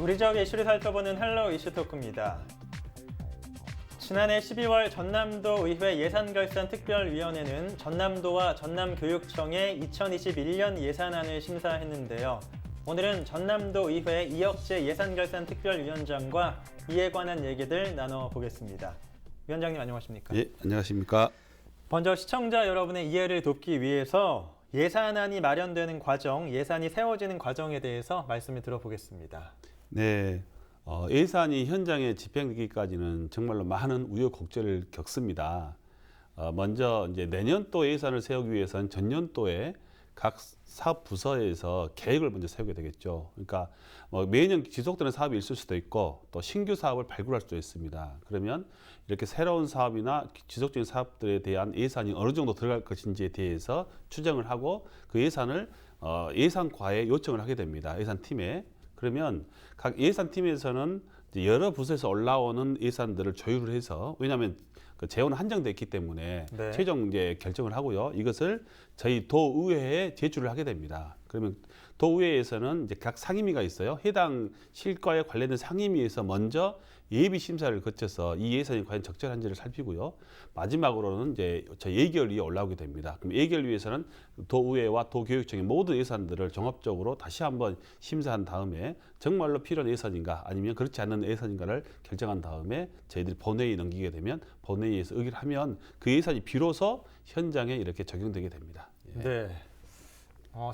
우리 지역 이슈를 살펴보는 헬로 이슈 토크입니다. 지난해 12월 전남도 의회 예산결산특별위원회는 전남도와 전남교육청의 2021년 예산안을 심사했는데요. 오늘은 전남도 의회 이혁재 예산결산특별위원장과 이에 관한 얘기들 나눠보겠습니다. 위원장님 안녕하십니까? 예, 안녕하십니까? 먼저 시청자 여러분의 이해를 돕기 위해서 예산안이 마련되는 과정, 예산이 세워지는 과정에 대해서 말씀을 들어보겠습니다. 네, 예산이 현장에 집행되기까지는 정말로 많은 우여곡절을 겪습니다. 먼저 이제 내년도 예산을 세우기 위해서는 전년도에 각 사업 부서에서 계획을 먼저 세우게 되겠죠. 그러니까 매년 지속되는 사업이 있을 수도 있고 또 신규 사업을 발굴할 수도 있습니다. 그러면 이렇게 새로운 사업이나 지속적인 사업들에 대한 예산이 어느 정도 들어갈 것인지에 대해서 추정을 하고 그 예산을 예산과에 요청을 하게 됩니다. 예산팀에. 그러면 각 예산팀에서는 여러 부서에서 올라오는 예산들을 조율을 해서, 왜냐하면 그 재원은 한정되어 있기 때문에 네. 최종 이제 결정을 하고요. 이것을 저희 도의회에 제출을 하게 됩니다. 그러면 도의회에서는 이제 각 상임위가 있어요. 해당 실과에 관련된 상임위에서 먼저 예비 심사를 거쳐서 이 예산이 과연 적절한지를 살피고요. 마지막으로는 이제 저희 예결위에 올라오게 됩니다. 그럼 예결위에서는 도의회와 도교육청의 모든 예산들을 종합적으로 다시 한번 심사한 다음에 정말로 필요한 예산인가 아니면 그렇지 않는 예산인가를 결정한 다음에 저희들이 본회의에 넘기게 되면 본회의에서 의결을 하면 그 예산이 비로소 현장에 이렇게 적용되게 됩니다. 예. 네.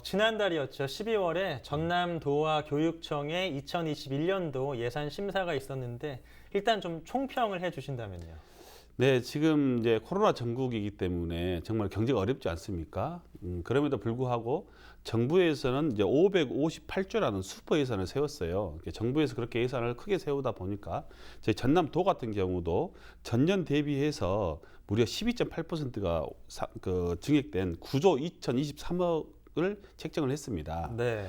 지난달이었죠. 12월에 전남도와 교육청의 2021년도 예산 심사가 있었는데 일단 좀 총평을 해주신다면요. 네, 지금 이제 코로나 전국이기 때문에 정말 경제가 어렵지 않습니까? 그럼에도 불구하고 정부에서는 이제 558조라는 슈퍼 예산을 세웠어요. 정부에서 그렇게 예산을 크게 세우다 보니까 저희 전남도 같은 경우도 전년 대비해서 무려 12.8%가 증액된 9조 2023억 을 책정을 했습니다. 네.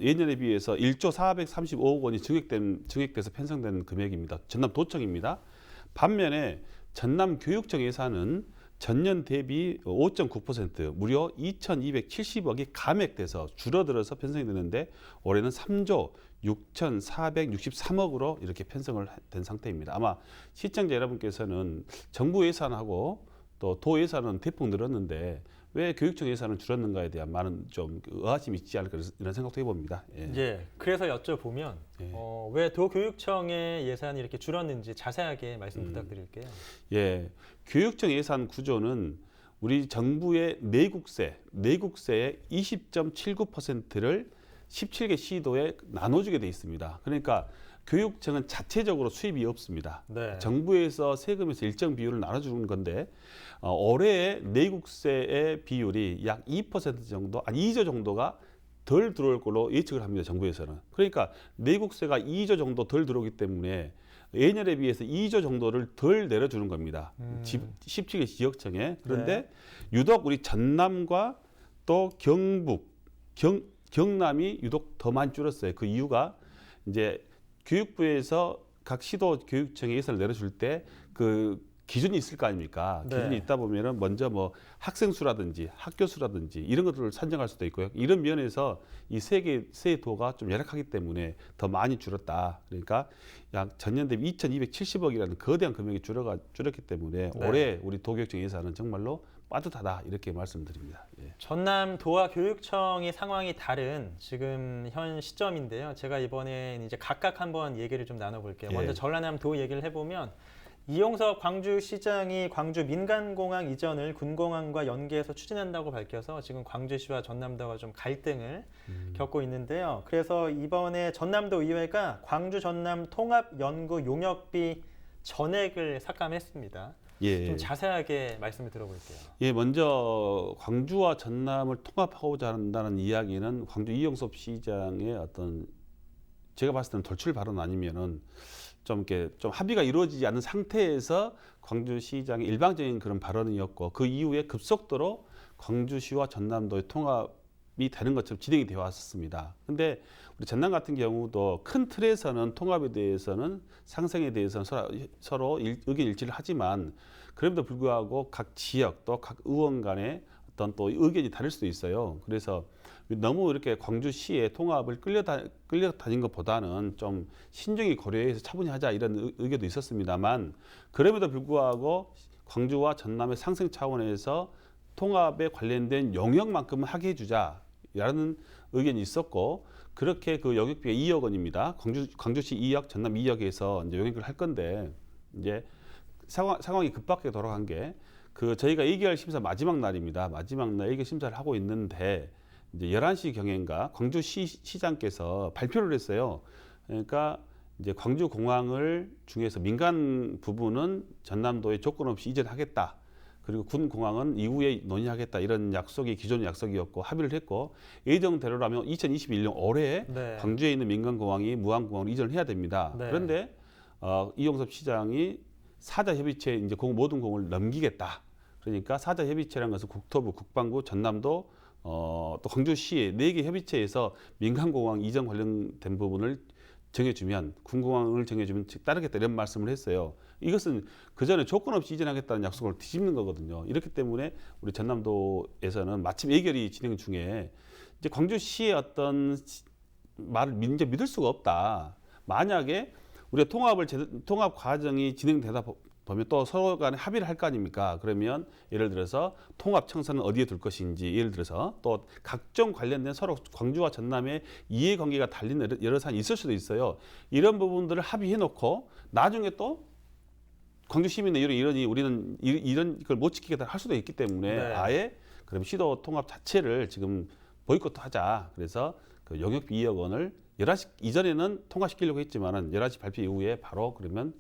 예년에 비해서 1조 435억 원이 증액돼서 편성된 금액입니다. 전남도청입니다. 반면에 전남교육청 예산은 전년 대비 5.9% 무려 2,270억이 감액돼서 줄어들어서 편성이 되는데 올해는 3조 6,463억으로 이렇게 편성을 된 상태입니다. 아마 시청자 여러분께서는 정부 예산하고 또 도 예산은 대폭 늘었는데 왜 교육청 예산은 줄었는가에 대한 많은 좀 의아심이 있지 않을까 이런 생각도 해봅니다. 예. 예, 그래서 여쭤보면 예. 왜 도교육청의 예산이 이렇게 줄었는지 자세하게 말씀 부탁드릴게요. 예, 교육청 예산 구조는 우리 정부의 내국세의 20.79%를 17개 시도에 나눠주게 돼 있습니다. 그러니까 교육청은 자체적으로 수입이 없습니다. 네. 정부에서 세금에서 일정 비율을 나눠주는 건데 올해의 내국세의 비율이 약 2% 정도, 아니 2조 정도가 덜 들어올 걸로 예측을 합니다. 정부에서는. 그러니까 내국세가 2조 정도 덜 들어오기 때문에 예년에 비해서 2조 정도를 덜 내려주는 겁니다. 17개 지역청에. 그런데 네. 유독 우리 전남과 또 경북, 경남이 유독 더 많이 줄었어요. 그 이유가 이제 교육부에서 각 시도 교육청에 예산을 내려줄 때 그 기준이 있을 거 아닙니까? 네. 기준이 있다 보면은 먼저 뭐 학생 수라든지 학교 수라든지 이런 것들을 산정할 수도 있고요. 이런 면에서 이 세도가 좀 열악하기 때문에 더 많이 줄었다. 그러니까 약 전년 대비 2,270억이라는 거대한 금액이 줄었기 때문에 네. 올해 우리 도교육청 예산은 정말로 빠듯하다 이렇게 말씀드립니다. 예. 전남도와 교육청의 상황이 다른 지금 현 시점인데요. 제가 이번에 이제 각각 한번 얘기를 좀 나눠볼게요. 예. 먼저 전라남도 얘기를 해보면 이용석 광주시장이 광주 민간공항 이전을 군공항과 연계해서 추진한다고 밝혀서 지금 광주시와 전남도가 좀 갈등을 겪고 있는데요. 그래서 이번에 전남도 의회가 광주 전남 통합 연구 용역비 전액을 삭감했습니다. 예. 좀 자세하게 말씀을 들어볼게요. 예, 먼저 광주와 전남을 통합하고자 한다는 이야기는 광주 이용섭 시장의 어떤 제가 봤을 때는 돌출 발언 아니면은 좀 이렇게 좀 합의가 이루어지지 않은 상태에서 광주시장의 일방적인 그런 발언이었고 그 이후에 급속도로 광주시와 전남도의 통합이 되는 것처럼 진행이 되어 왔습니다. 근데 우리 전남 같은 경우도 큰 틀에서는 통합에 대해서는 상생에 대해서는 서로 의견 일치를 하지만 그럼에도 불구하고 각 지역 또 각 의원 간의 어떤 또 의견이 다를 수도 있어요. 그래서 너무 이렇게 광주시의 통합을 끌려다닌 것보다는 좀 신중히 고려해서 차분히 하자 이런 의견도 있었습니다만 그럼에도 불구하고 광주와 전남의 상생 차원에서 통합에 관련된 영역만큼은 하게 해주자라는 의견이 있었고 그렇게 그 영역비가 2억 원입니다. 광주시 2억, 전남 2억에서 이제 영역을 할 건데 이제 상황이 급박하게 돌아간 게 그 저희가 2개월 심사 마지막 날입니다. 마지막 날 2개월 심사를 하고 있는데 이제 11시 경인가 광주시장께서 발표를 했어요. 그러니까 이제 광주공항을 중에서 민간 부분은 전남도에 조건 없이 이전하겠다. 그리고 군공항은 이후에 논의하겠다. 이런 약속이 기존 약속이었고 합의를 했고 예정대로라면 2021년 올해 네. 광주에 있는 민간공항이 무안공항으로 이전을 해야 됩니다. 네. 그런데 이용섭 시장이 사자협의체에 이제 모든 공을 넘기겠다. 그러니까 사자협의체라는 것은 국토부, 국방부, 전남도 또 광주시의 4개 협의체에서 민간공항 이전 관련된 부분을 정해주면 군공항을 정해주면 따르겠다 이런 말씀을 했어요. 이것은 그 전에 조건 없이 이전하겠다는 약속을 뒤집는 거거든요. 이렇기 때문에 우리 전남도에서는 마침 예결위 진행 중에 이제 광주시의 어떤 말을 이제 믿을 수가 없다. 만약에 우리가 통합 과정이 진행되다 보면 또 서로 간에 합의를 할 거 아닙니까? 그러면 예를 들어서 통합 청사는 어디에 둘 것인지 예를 들어서 또 각종 관련된 서로 광주와 전남의 이해관계가 달린 여러 사안이 있을 수도 있어요. 이런 부분들을 합의해 놓고 나중에 또 광주 시민의 이런이 우리는 이런 걸 못 지키겠다 할 수도 있기 때문에 네. 아예 그럼 시도 통합 자체를 지금 보이콧하자. 그래서 그 영역비 2억 원을 11시 이전에는 통과시키려고 했지만은 11시 발표 이후에 바로 그러면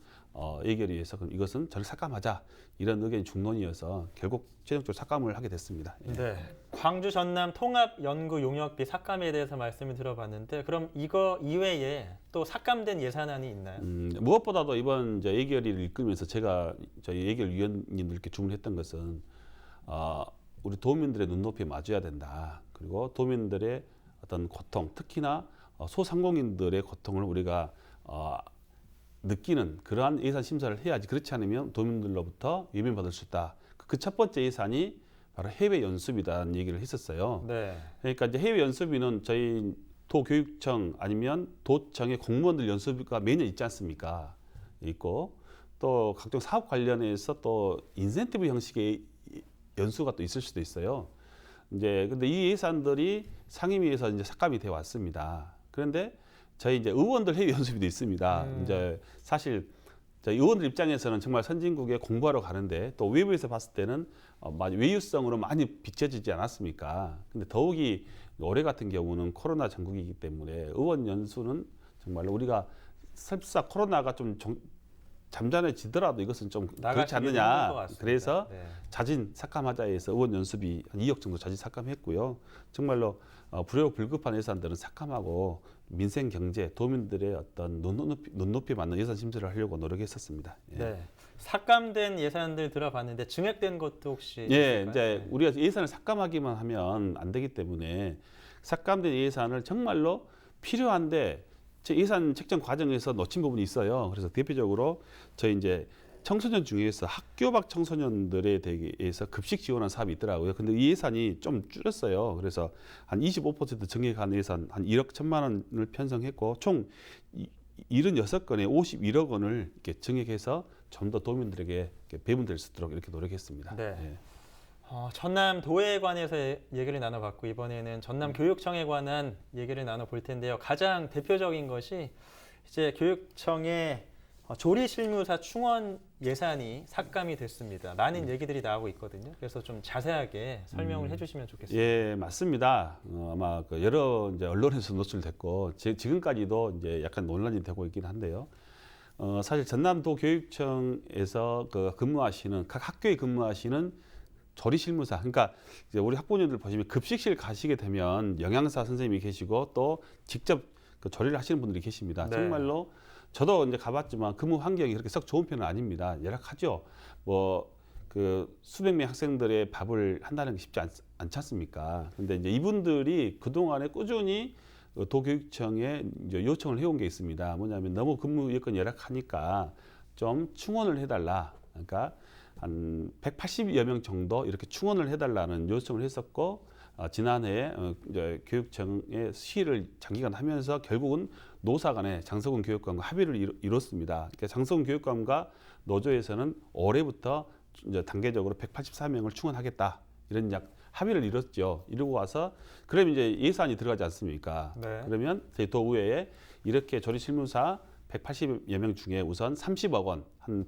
예결위에서 그럼 이것은 저를 삭감하자 이런 의견이 중론이어서 결국 최종적으로 삭감을 하게 됐습니다. 예. 네. 광주 전남 통합 연구 용역비 삭감에 대해서 말씀을 들어봤는데 그럼 이거 이외에 또 삭감된 예산안이 있나요? 무엇보다도 이번 이제 예결위를 이끌면서 제가 저희 예결위원님들께 주문했던 것은 우리 도민들의 눈높이에 맞춰야 된다. 그리고 도민들의 어떤 고통, 특히나 소상공인들의 고통을 우리가 느끼는 그러한 예산 심사를 해야지. 그렇지 않으면 도민들로부터 외면받을 수 있다. 그 첫 번째 예산이 바로 해외 연수비다는 얘기를 했었어요. 네. 그러니까 이제 해외 연수비는 저희 도교육청 아니면 도청의 공무원들 연수비가 매년 있지 않습니까? 있고 또 각종 사업 관련해서 또 인센티브 형식의 연수가 또 있을 수도 있어요. 이제 근데 이 예산들이 상임위에서 이제 삭감이 되어 왔습니다. 그런데 저희 이제 의원들 해외 연수비도 있습니다. 이제 사실 저희 의원들 입장에서는 정말 선진국에 공부하러 가는데 또 외부에서 봤을 때는 외유성으로 많이 비춰지지 않았습니까? 근데 더욱이 올해 같은 경우는 코로나 전국이기 때문에 의원 연수는 정말로 우리가 설사 코로나가 좀 잠잠해지더라도 이것은 좀 그렇지 않느냐. 그래서 네. 자진 삭감하자 해서 의원 연수비 한 2억 정도 자진 삭감했고요. 정말로 불효불급한 예산들은 삭감하고 민생 경제, 도민들의 어떤 눈높이에 맞는 예산 심사를 하려고 노력했었습니다. 예. 네. 삭감된 예산들 들어봤는데 증액된 것도 혹시 예, 있을까요? 이제 우리가 예산을 삭감하기만 하면 안 되기 때문에 삭감된 예산을 정말로 필요한데 제 예산 책정 과정에서 놓친 부분이 있어요. 그래서 대표적으로 저희 이제 청소년 중에서 학교 밖 청소년들에 대해서 급식 지원한 사업이 있더라고요. 근데 이 예산이 좀 줄였어요. 그래서 한 25% 증액한 예산 한 1억 1천만 원을 편성했고 총 76건에 51억 원을 이렇게 증액해서 좀 더 도민들에게 이렇게 배분될 수 있도록 이렇게 노력했습니다. 네. 예. 전남 도에 관해서 얘기를 나눠봤고 이번에는 전남 교육청에 관한 얘기를 나눠볼 텐데요. 가장 대표적인 것이 이제 교육청의 조리실무사 충원 예산이 삭감이 됐습니다. 많은 얘기들이 나오고 있거든요. 그래서 좀 자세하게 설명을 해주시면 좋겠습니다. 예, 맞습니다. 아마 그 여러 이제 언론에서 노출됐고 지금까지도 이제 약간 논란이 되고 있긴 한데요. 사실 전남도 교육청에서 그 근무하시는 각 학교에 근무하시는 조리실무사, 그러니까 이제 우리 학부모님들 보시면 급식실 가시게 되면 영양사 선생님이 계시고 또 직접 그 조리를 하시는 분들이 계십니다. 네. 정말로 저도 이제 가봤지만 근무 환경이 그렇게 썩 좋은 편은 아닙니다. 열악하죠. 뭐 그 수백 명 학생들의 밥을 한다는 게 쉽지 않지 않습니까? 근데 이제 이분들이 그 동안에 꾸준히 도교육청에 이제 요청을 해온 게 있습니다. 뭐냐면 너무 근무 여건이 열악하니까 좀 충원을 해달라. 그러니까 한 180여 명 정도 이렇게 충원을 해달라는 요청을 했었고 지난해 이제 교육청의 시위를 장기간 하면서 결국은 노사 간에 장성훈 교육감과 합의를 이뤘습니다. 그러니까 장성훈 교육감과 노조에서는 올해부터 이제 단계적으로 184명을 충원하겠다 이런 합의를 이뤘죠. 이러고 와서 그러면 이제 예산이 들어가지 않습니까? 네. 그러면 저희 도의회에 이렇게 조리실무사 180여 명 중에 우선 30억 원, 한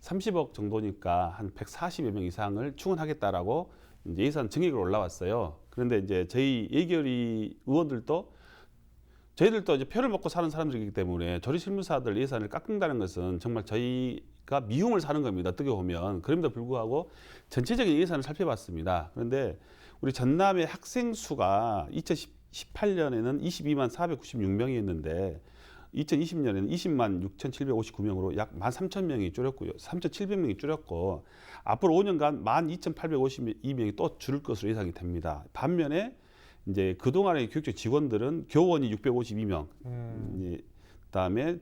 30억 정도니까 한 140여 명 이상을 충원하겠다라고 이제 예산 증액을 올라왔어요. 그런데 이제 저희 예결위 의원들도 저희들도 이제 표를 먹고 사는 사람들이기 때문에 조리실무사들 예산을 깎는다는 것은 정말 저희가 미움을 사는 겁니다. 어떻게 보면. 그럼에도 불구하고 전체적인 예산을 살펴봤습니다. 그런데 우리 전남의 학생 수가 2018년에는 22만 496명이었는데 2020년에는 20만 6,759명으로 약 13,000명이 줄었고요. 3,700명이 줄었고 앞으로 5년간 12,852명이 또 줄을 것으로 예상이 됩니다. 반면에 이제 그동안의 교육청 직원들은 교원이 652명, 그다음에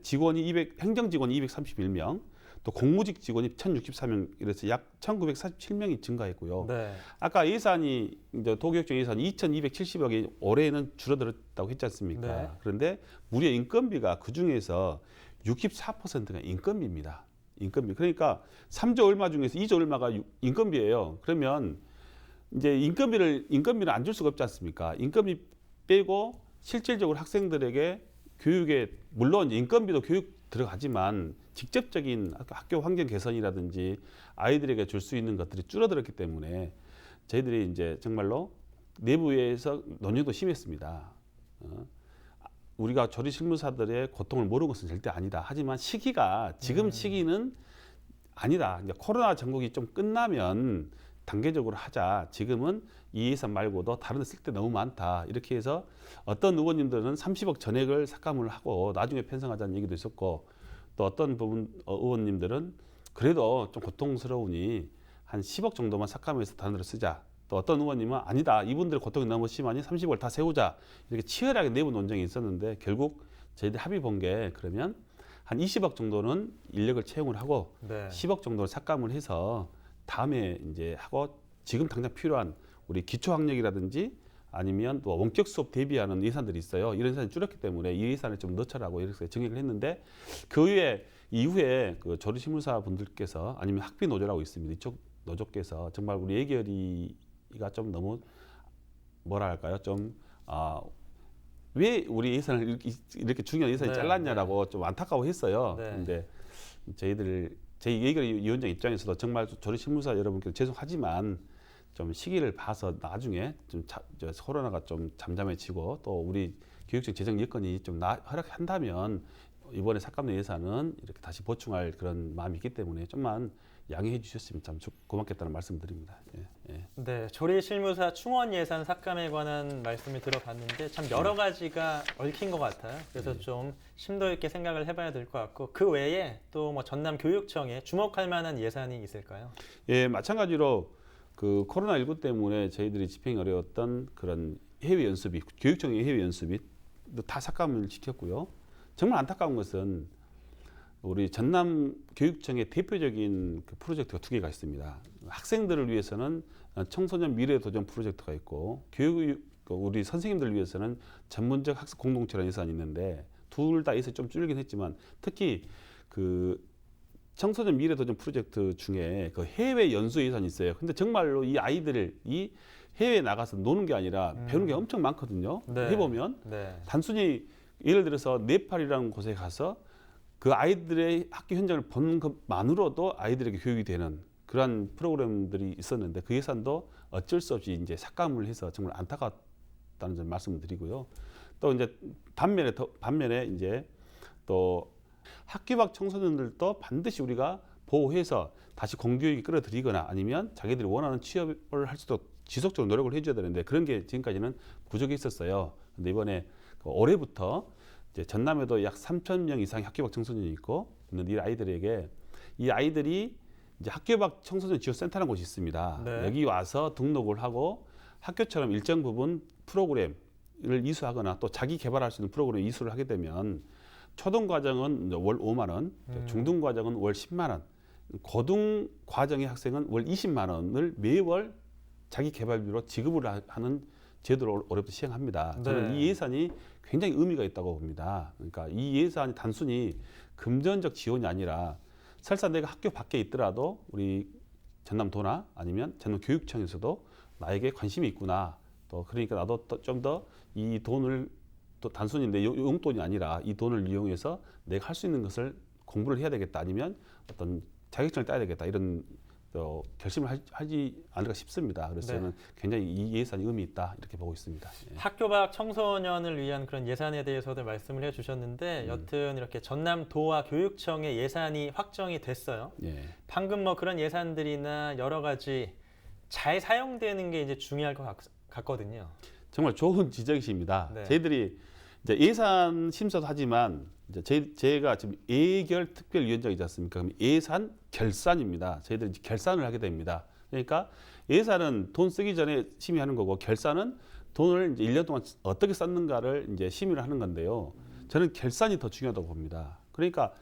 행정직원이 231명, 또 공무직 직원이 1,064명 이래서 약 1,947명이 증가했고요. 네. 아까 예산이 이제 도교육청 예산이 2,270억이 올해는 줄어들었다고 했지 않습니까? 네. 그런데 무려 인건비가 그 중에서 64%가 인건비입니다. 인건비. 그러니까 3조 얼마 중에서 2조 얼마가 인건비예요. 그러면 이제 인건비를 안 줄 수가 없지 않습니까? 인건비 빼고 실질적으로 학생들에게 교육에 물론 인건비도 교육 들어가지만 직접적인 학교 환경 개선이라든지 아이들에게 줄 수 있는 것들이 줄어들었기 때문에 저희들이 이제 정말로 내부에서 논의도 심했습니다. 우리가 조리 실무사들의 고통을 모르는 것은 절대 아니다. 하지만 시기가 지금 시기는 아니다. 이제 코로나 전국이 좀 끝나면 단계적으로 하자. 지금은 이 예산 말고도 다른 데 쓸 때 너무 많다. 이렇게 해서 어떤 의원님들은 30억 전액을 삭감을 하고 나중에 편성하자는 얘기도 있었고 또 어떤 부분 의원님들은 그래도 좀 고통스러우니 한 10억 정도만 삭감해서 다른 데로 쓰자. 또 어떤 의원님은 아니다. 이분들의 고통이 너무 심하니 30억을 다 세우자. 이렇게 치열하게 내부 논쟁이 있었는데 결국 저희들 합의 본 게 그러면 한 20억 정도는 인력을 채용을 하고 네. 10억 정도를 삭감을 해서 다음에 이제 하고 지금 당장 필요한 우리 기초학력이라든지 아니면 또 원격 수업 대비하는 예산들이 있어요. 이런 예산이 줄었기 때문에 이 예산을 좀 넣자라고 이렇게 정액을 했는데 그 이후에 그 조리실무사 분들께서 아니면 학비 노조라고 있습니다. 이쪽 노조께서 정말 우리 예결위가 좀 너무 뭐라 할까요? 왜 우리 예산을 이렇게 중요한 예산이 네, 잘랐냐라고 좀 안타까워했어요. 네. 근데 저희 예결위 위원장 입장에서도 정말 조리실무사 여러분께 죄송하지만 좀 시기를 봐서 나중에 좀 코로나가 좀 잠잠해지고 또 우리 교육청 재정 여건이 좀 허락한다면 이번에 삭감된 예산은 이렇게 다시 보충할 그런 마음이 있기 때문에 좀만 양해해 주셨으면 참 고맙겠다는 말씀드립니다. 네, 조리실무사 충원 예산 삭감에 관한 말씀을 들어봤는데 참 여러 가지가 얽힌 것 같아요. 그래서 좀 심도 있게 생각을 해봐야 될 것 같고 그 외에 또 뭐 전남 교육청에 주목할 만한 예산이 있을까요? 예, 마찬가지로 그 코로나19 때문에 저희들이 집행이 어려웠던 그런 해외 연수비, 교육청의 해외 연수비 다 삭감을 시켰고요. 정말 안타까운 것은 우리 전남 교육청의 대표적인 그 프로젝트가 두 개가 있습니다. 학생들을 위해서는 청소년 미래 도전 프로젝트가 있고 우리 선생님들을 위해서는 전문적 학습 공동체라는 예산이 있는데 둘 다 예산이 좀 줄긴 했지만 특히 그 청소년 미래 도전 프로젝트 중에 그 해외 연수 예산이 있어요. 근데 정말로 이 아이들이 해외에 나가서 노는 게 아니라 배우는 게 엄청 많거든요. 네. 해보면 단순히 예를 들어서 네팔이라는 곳에 가서 그 아이들의 학교 현장을 보는 것만으로도 아이들에게 교육이 되는 그러한 프로그램들이 있었는데 그 예산도 어쩔 수 없이 이제 삭감을 해서 정말 안타깝다는 점 말씀을 드리고요. 또 이제 반면에 이제 또 학교 밖 청소년들도 반드시 우리가 보호해서 다시 공교육이 끌어들이거나 아니면 자기들이 원하는 취업을 할 수도 지속적으로 노력을 해줘야 되는데 그런 게 지금까지는 부족해 있었어요. 근데 이번에 올해부터 이제 전남에도 약 3,000명 이상의 학교 밖 청소년이 있고 있는 이 아이들이 이제 학교 밖 청소년 지원센터라는 곳이 있습니다. 네. 여기 와서 등록을 하고 학교처럼 일정 부분 프로그램을 이수하거나 또 자기 개발할 수 있는 프로그램을 이수를 하게 되면 초등 과정은 월 5만 원, 중등 과정은 월 10만 원, 고등 과정의 학생은 월 20만 원을 매월 자기 개발비로 지급을 하는 제도를 올해부터 시행합니다. 저는 네. 이 예산이 굉장히 의미가 있다고 봅니다. 그러니까 이 예산이 단순히 금전적 지원이 아니라 설사 내가 학교 밖에 있더라도 우리 전남도나 아니면 전남교육청에서도 나에게 관심이 있구나. 또 그러니까 나도 좀 더 이 돈을 또 단순히 내 용돈이 아니라 이 돈을 이용해서 내가 할 수 있는 것을 공부를 해야 되겠다. 아니면 어떤 자격증을 따야 되겠다. 이런 결심을 하지 않을까 싶습니다. 그래서 네. 저는 굉장히 이 예산이 의미 있다 이렇게 보고 있습니다. 예. 학교 밖 청소년을 위한 그런 예산에 대해서도 말씀을 해주셨는데 여튼 이렇게 전남도와 교육청의 예산이 확정이 됐어요. 예. 방금 뭐 그런 예산들이나 여러 가지 잘 사용되는 게 이제 중요할 것 같거든요. 정말 좋은 지적이십니다. 네. 저희들이 이제 예산 심사도 하지만 이제 제가 지금 예결 특별위원장이지 않습니까? 그럼 예산 결산입니다. 저희들이 이제 결산을 하게 됩니다. 그러니까 예산은 돈 쓰기 전에 심의하는 거고 결산은 돈을 이제 1년 동안 어떻게 썼는가를 이제 심의를 하는 건데요. 저는 결산이 더 중요하다고 봅니다. 그러니까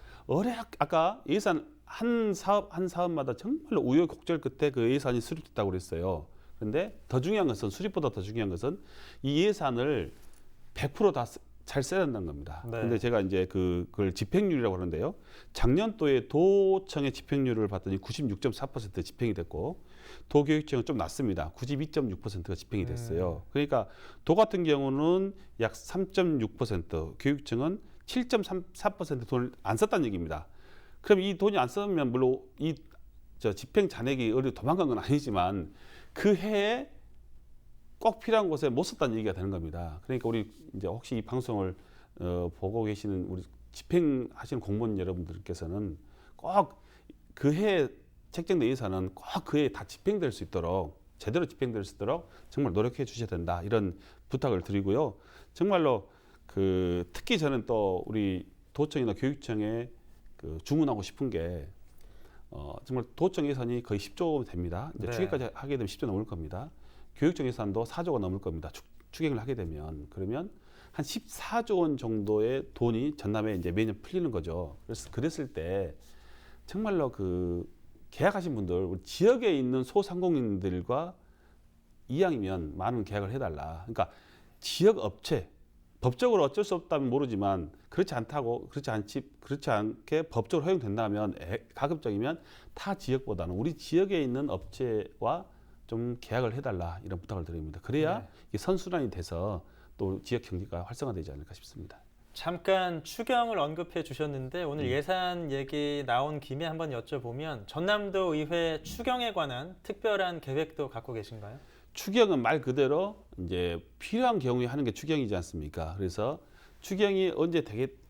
아까 예산 한 사업마다 정말로 우여곡절 끝에 그 예산이 수립됐다고 그랬어요. 그런데 더 중요한 것은 수립보다 더 중요한 것은 이 예산을 100% 다 잘 써야 된다는 겁니다. 네. 근데 제가 이제 그걸 집행률이라고 하는데요. 작년도에 도청의 집행률을 봤더니 96.4% 집행이 됐고 도교육청은 좀 낮습니다. 92.6%가 집행이 됐어요. 그러니까 도 같은 경우는 약 3.6%, 교육청은 7.34% 돈을 안 썼다는 얘기입니다. 그럼 이 돈이 안 쓰면 물론 이 집행 잔액이 어디 도망간 건 아니지만 그 해에 꼭 필요한 곳에 못 썼다는 얘기가 되는 겁니다. 그러니까 우리 이제 혹시 이 방송을 보고 계시는 우리 집행하시는 공무원 여러분들께서는 꼭 그 해에 책정된 예산은 꼭 그 해에 다 집행될 수 있도록 제대로 집행될 수 있도록 정말 노력해 주셔야 된다 이런 부탁을 드리고요. 정말로 특히 저는 또 우리 도청이나 교육청에 주문하고 싶은 게 정말 도청 예산이 거의 10조 됩니다. 이제 네. 추계까지 하게 되면 10조 넘을 겁니다. 교육청 예산도 4조가 넘을 겁니다. 추경을 하게 되면 그러면 한 14조 원 정도의 돈이 전남에 이제 매년 풀리는 거죠. 그래서 그랬을 때 정말로 계약하신 분들 우리 지역에 있는 소상공인들과 이왕이면 많은 계약을 해달라. 그러니까 지역 업체 법적으로 어쩔 수 없다면 모르지만 그렇지 않게 법적으로 허용된다면 가급적이면 타 지역보다는 우리 지역에 있는 업체와 좀 계약을 해달라 이런 부탁을 드립니다. 그래야 네. 이게 선순환이 돼서 또 지역 경제가 활성화되지 않을까 싶습니다. 잠깐 추경을 언급해 주셨는데 오늘 예산 얘기 나온 김에 한번 여쭤보면 전남도 의회 추경에 관한 특별한 계획도 갖고 계신가요? 추경은 말 그대로 이제 필요한 경우에 하는 게 추경이지 않습니까? 그래서 추경이 언제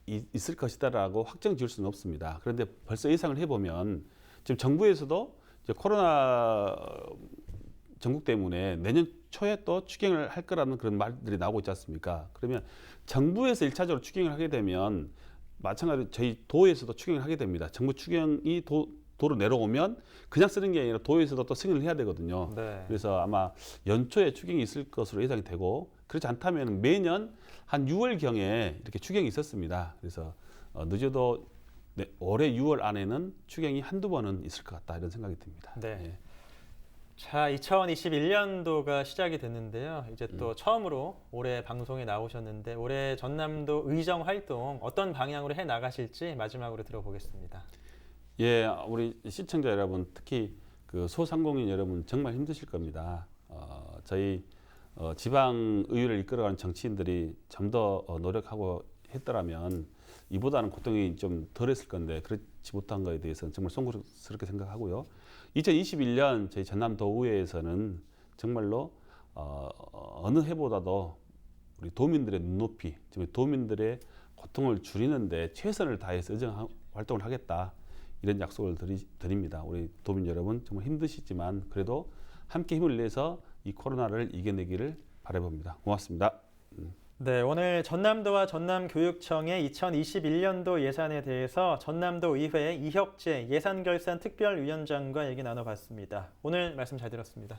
있을 것이다라고 확정 지을 수는 없습니다. 그런데 벌써 예상을 해보면 지금 정부에서도 이제 코로나 전국 때문에 내년 초에 또 추경을 할 거라는 그런 말들이 나오고 있지 않습니까? 그러면 정부에서 1차적으로 추경을 하게 되면 마찬가지로 저희 도에서도 추경을 하게 됩니다. 정부 추경이 도로 내려오면 그냥 쓰는 게 아니라 도에서도 또 승인을 해야 되거든요. 네. 그래서 아마 연초에 추경이 있을 것으로 예상이 되고 그렇지 않다면 매년 한 6월경에 이렇게 추경이 있었습니다. 그래서 늦어도 올해 6월 안에는 추경이 한두 번은 있을 것 같다 이런 생각이 듭니다. 네. 예. 자, 2021년도가 시작이 됐는데요. 이제 또 처음으로 올해 방송에 나오셨는데 올해 전남도 의정 활동 어떤 방향으로 해 나가실지 마지막으로 들어보겠습니다. 예, 우리 시청자 여러분, 특히 소상공인 여러분 정말 힘드실 겁니다. 저희 지방 의회를 이끌어가는 정치인들이 좀 더 노력하고 했더라면 이보다는 고통이 좀 덜했을 건데 그렇지 못한 것에 대해서는 정말 송구스럽게 생각하고요. 2021년 저희 전남도의회에서는 정말로 어느 해보다도 우리 도민들의 눈높이, 도민들의 고통을 줄이는데 최선을 다해서 의정 활동을 하겠다. 이런 약속을 드립니다. 우리 도민 여러분 정말 힘드시지만 그래도 함께 힘을 내서 이 코로나를 이겨내기를 바라봅니다. 고맙습니다. 네, 오늘 전남도와 전남교육청의 2021년도 예산에 대해서 전남도 의회 이혁재 예산결산특별위원장과 얘기 나눠봤습니다. 오늘 말씀 잘 들었습니다.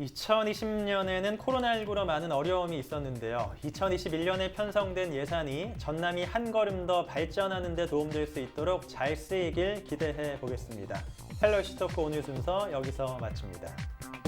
2020년에는 코로나19로 많은 어려움이 있었는데요. 2021년에 편성된 예산이 전남이 한 걸음 더 발전하는 데 도움될 수 있도록 잘 쓰이길 기대해 보겠습니다. 헬로 이슈 토크 오늘 순서 여기서 마칩니다.